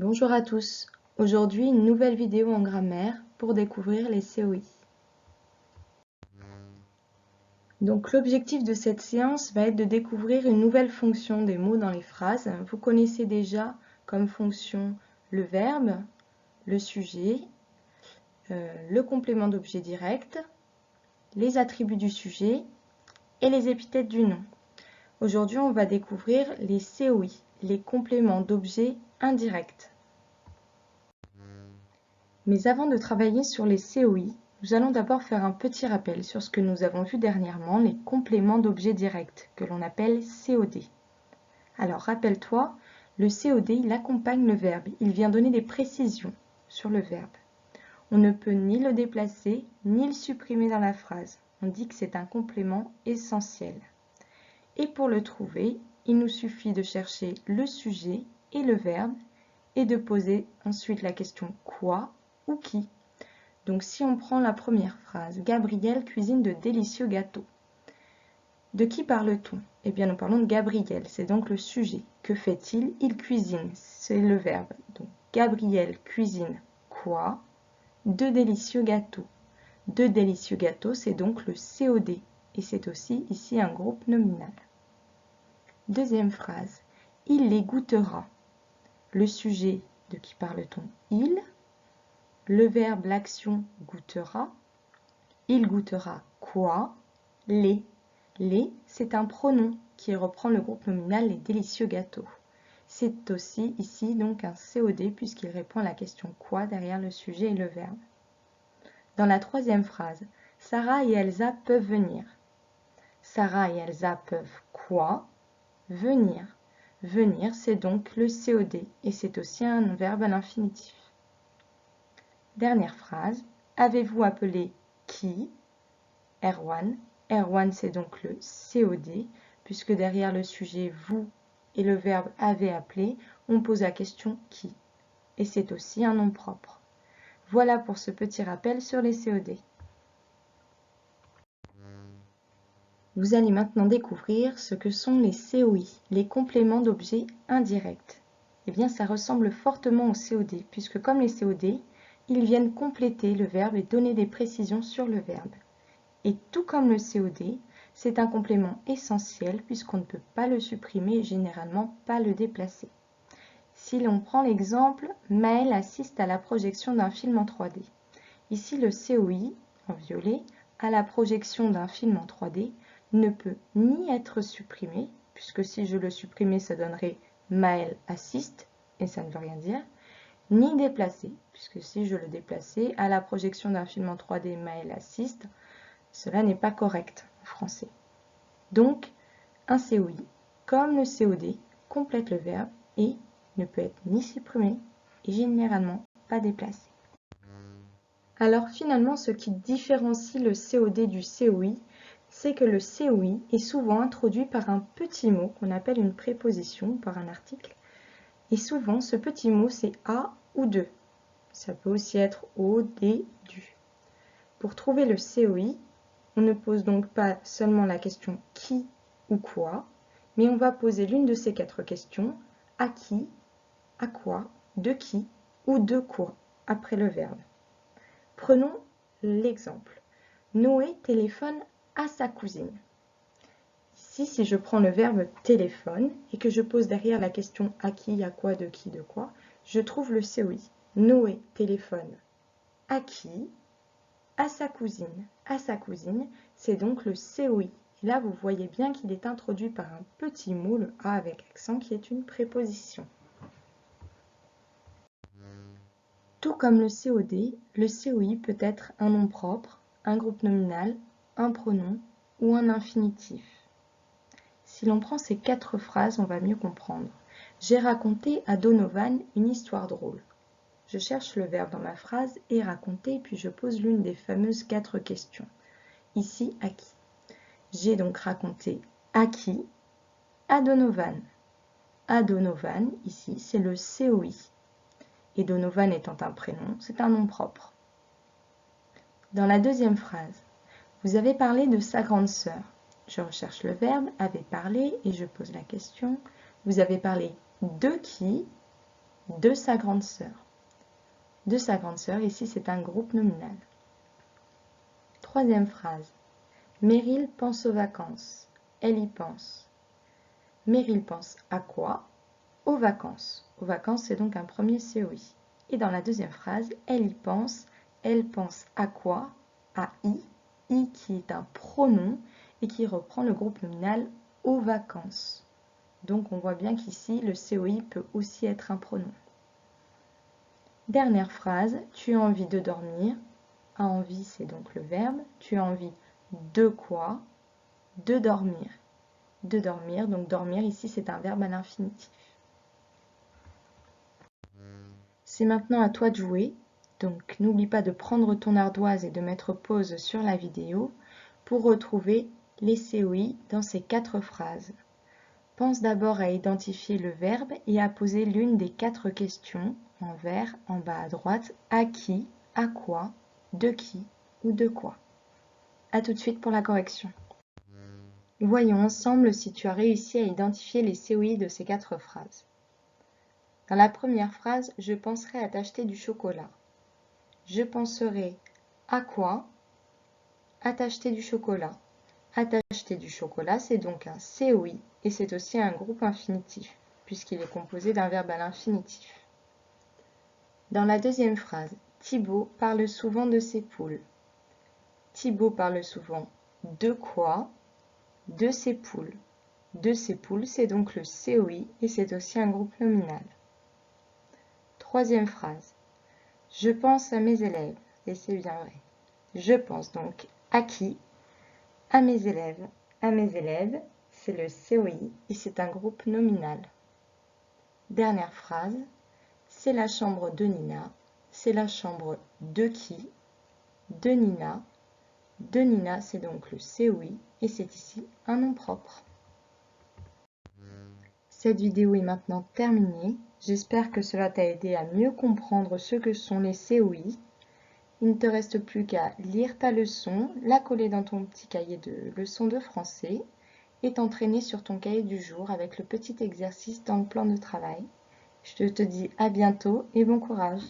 Bonjour à tous. Aujourd'hui, une nouvelle vidéo en grammaire pour découvrir les COI. Donc, l'objectif de cette séance va être de découvrir une nouvelle fonction des mots dans les phrases. Vous connaissez déjà comme fonction le verbe, le sujet, le complément d'objet direct, les attributs du sujet et les épithètes du nom. Aujourd'hui, on va découvrir les COI, les compléments d'objet indirects. Mais avant de travailler sur les COI, nous allons d'abord faire un petit rappel sur ce que nous avons vu dernièrement, les compléments d'objet direct, que l'on appelle COD. Alors rappelle-toi, le COD, il accompagne le verbe, il vient donner des précisions sur le verbe. On ne peut ni le déplacer, ni le supprimer dans la phrase. On dit que c'est un complément essentiel. Et pour le trouver, il nous suffit de chercher le sujet et le verbe et de poser ensuite la question quoi ou qui. Donc si on prend la première phrase, Gabriel cuisine de délicieux gâteaux. De qui parle-t-on? Eh bien nous parlons de Gabriel, c'est donc le sujet. Que fait-il? Il cuisine, c'est le verbe. Donc Gabriel cuisine quoi? De délicieux gâteaux. De délicieux gâteaux, c'est donc le COD et c'est aussi ici un groupe nominal. Deuxième phrase, il les goûtera. Le sujet, de qui parle-t-on? Il. Le verbe, l'action goûtera. Il goûtera quoi? Les. Les, c'est un pronom qui reprend le groupe nominal les délicieux gâteaux. C'est aussi ici donc un COD puisqu'il répond à la question quoi derrière le sujet et le verbe. Dans la troisième phrase, Sarah et Elsa peuvent venir. Sarah et Elsa peuvent quoi? Venir. Venir, c'est donc le COD et c'est aussi un verbe à l'infinitif. Dernière phrase, avez-vous appelé qui? Erwan. Erwan, c'est donc le COD, puisque derrière le sujet vous et le verbe avez appelé, on pose la question qui. Et c'est aussi un nom propre. Voilà pour ce petit rappel sur les COD. Vous allez maintenant découvrir ce que sont les COI, les compléments d'objets indirects. Eh bien, ça ressemble fortement aux COD, puisque comme les COD, ils viennent compléter le verbe et donner des précisions sur le verbe. Et tout comme le COD, c'est un complément essentiel puisqu'on ne peut pas le supprimer et généralement pas le déplacer. Si l'on prend l'exemple, Maël assiste à la projection d'un film en 3D. Ici, le COI, en violet, à la projection d'un film en 3D, ne peut ni être supprimé, puisque si je le supprimais, ça donnerait Maël assiste, et ça ne veut rien dire, ni déplacé, puisque si je le déplaçais, à la projection d'un film en 3D, Maël assiste, cela n'est pas correct en français. Donc, un COI, comme le COD, complète le verbe et ne peut être ni supprimé et généralement pas déplacé. Alors finalement, ce qui différencie le COD du COI, c'est que le COI est souvent introduit par un petit mot qu'on appelle une préposition, par un article. Et souvent, ce petit mot, c'est à ou de. Ça peut aussi être au, des, du. Pour trouver le COI, on ne pose donc pas seulement la question qui ou quoi, mais on va poser l'une de ces quatre questions, à qui, à quoi, de qui ou de quoi, après le verbe. Prenons l'exemple. Noé téléphone à sa cousine. Ici, si je prends le verbe téléphone et que je pose derrière la question à qui, à quoi, de quoi, je trouve le COI. Noé téléphone à qui? À sa cousine. À sa cousine, c'est donc le COI. Et là, vous voyez bien qu'il est introduit par un petit mot, le A avec accent, qui est une préposition. Tout comme le COD, le COI peut être un nom propre, un groupe nominal, un pronom ou un infinitif. Si l'on prend ces quatre phrases, on va mieux comprendre. J'ai raconté à Donovan une histoire drôle. Je cherche le verbe dans ma phrase et raconter, puis je pose l'une des fameuses quatre questions. Ici, à qui? J'ai donc raconté à qui? À Donovan. À Donovan, ici, c'est le COI. Et Donovan étant un prénom, c'est un nom propre. Dans la deuxième phrase, vous avez parlé de sa grande sœur. Je recherche le verbe, avait parlé, et je pose la question. Vous avez parlé de qui? de sa grande sœur. De sa grande sœur, ici c'est un groupe nominal. Troisième phrase. Meryl pense aux vacances. Elle y pense. Meryl pense à quoi? Aux vacances. Aux vacances, c'est donc un premier COI. Et dans la deuxième phrase, elle y pense. Elle pense à quoi? À i. I qui est un pronom et qui reprend le groupe nominal aux vacances. Donc on voit bien qu'ici, le COI peut aussi être un pronom. Dernière phrase, tu as envie de dormir. A envie, c'est donc le verbe. Tu as envie de quoi? De dormir. De dormir, donc dormir ici, c'est un verbe à l'infinitif. C'est maintenant à toi de jouer, donc n'oublie pas de prendre ton ardoise et de mettre pause sur la vidéo pour retrouver les COI dans ces 4 phrases. Pense d'abord à identifier le verbe et à poser l'une des 4 questions en vert en bas à droite. À qui? À quoi? De qui? Ou de quoi? A tout de suite pour la correction. Voyons ensemble si tu as réussi à identifier les COI de ces 4 phrases. Dans la première phrase, je penserai à t'acheter du chocolat. Je penserai à quoi? À t'acheter du chocolat. À t'acheter du chocolat, c'est donc un COI et c'est aussi un groupe infinitif, puisqu'il est composé d'un verbe à l'infinitif. Dans la deuxième phrase, Thibaut parle souvent de ses poules. Thibaut parle souvent de quoi? De ses poules. De ses poules, c'est donc le COI et c'est aussi un groupe nominal. Troisième phrase, je pense à mes élèves, et c'est bien vrai. Je pense donc à qui? À mes élèves. À mes élèves, c'est le COI et c'est un groupe nominal. Dernière phrase, c'est la chambre de Nina. C'est la chambre de qui? De Nina. De Nina, c'est donc le COI et c'est ici un nom propre. Cette vidéo est maintenant terminée. J'espère que cela t'a aidé à mieux comprendre ce que sont les COI. Il ne te reste plus qu'à lire ta leçon, la coller dans ton petit cahier de leçons de français et t'entraîner sur ton cahier du jour avec le petit exercice dans le plan de travail. Je te dis à bientôt et bon courage.